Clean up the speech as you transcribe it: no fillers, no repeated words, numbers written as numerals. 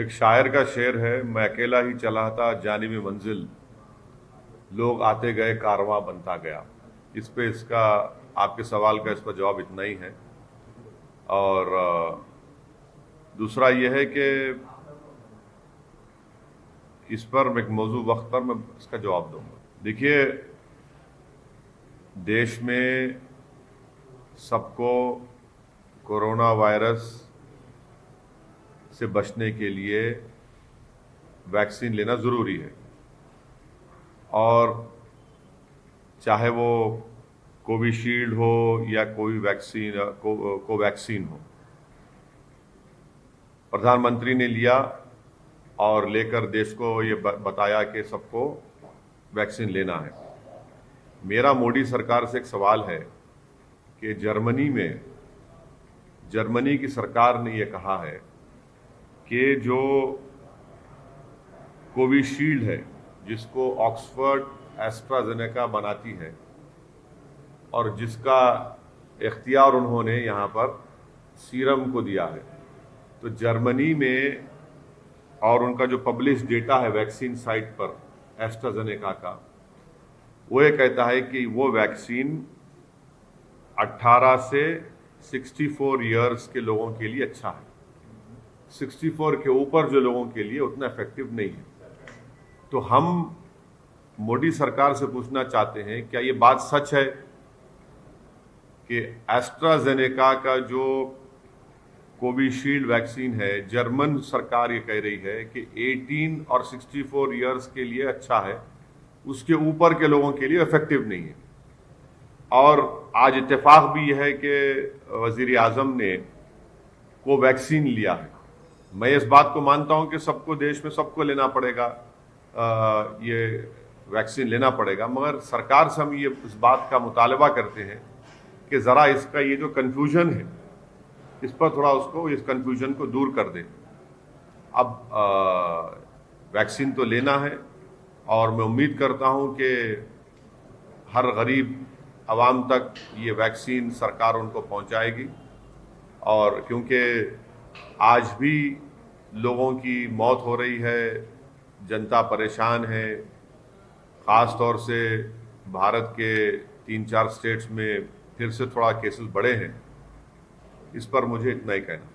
एक शायर का शेर है, मैं अकेला ही चला था जानिब मंजिल, लोग आते गए कारवां बनता गया। इस पे इसका आपके सवाल का इसका जवाब इतना ही है। और दूसरा यह है कि इस पर एक मौजू वक्त पर मैं इसका जवाब दूंगा। देखिए, देश में सबको कोरोना वायरस से बचने के लिए वैक्सीन लेना ज़रूरी है, और चाहे वो कोविशील्ड हो या कोई वैक्सीन कोवैक्सीन हो। प्रधानमंत्री ने लिया और लेकर देश को ये बताया कि सबको वैक्सीन लेना है। मेरा मोदी सरकार से एक सवाल है कि जर्मनी की सरकार ने ये कहा है कि जो कोविशील्ड है, जिसको ऑक्सफर्ड एस्ट्राजेनेका बनाती है और जिसका इख्तियार उन्होंने यहाँ पर सीरम को दिया है, तो जर्मनी में और उनका जो पब्लिश डेटा है वैक्सीन साइट पर एस्ट्राजेनेका का, वो ये कहता है कि वो वैक्सीन 18 से 64 ईयर्स के लोगों के लिए अच्छा है। 64 के ऊपर जो लोगों के लिए उतना इफेक्टिव नहीं है। तो हम मोदी सरकार से पूछना चाहते हैं, क्या ये बात सच है कि एस्ट्राजेनेका का जो कोविशील्ड वैक्सीन है, जर्मन सरकार ये कह रही है कि 18 और 64 ईयर्स के लिए अच्छा है, उसके ऊपर के लोगों के लिए इफेक्टिव नहीं है। और आज इत्तेफाक भी यह है कि वजीर आजम ने कोवैक्सीन लिया है। मैं इस बात को मानता हूं कि सबको, देश में सबको लेना पड़ेगा, ये वैक्सीन लेना पड़ेगा, मगर सरकार से हम ये इस बात का मुतालबा करते हैं कि ज़रा इसका ये जो कन्फ्यूजन है, इस पर थोड़ा इस कन्फ्यूजन को दूर कर दें। अब वैक्सीन तो लेना है, और मैं उम्मीद करता हूं कि हर गरीब आवाम तक ये वैक्सीन सरकार उनको पहुंचाएगी। और क्योंकि आज भी लोगों की मौत हो रही है, जनता परेशान है, ख़ास तौर से भारत के 3-4 स्टेट्स में फिर से थोड़ा केसेस बढ़े हैं। इस पर मुझे इतना ही कहना।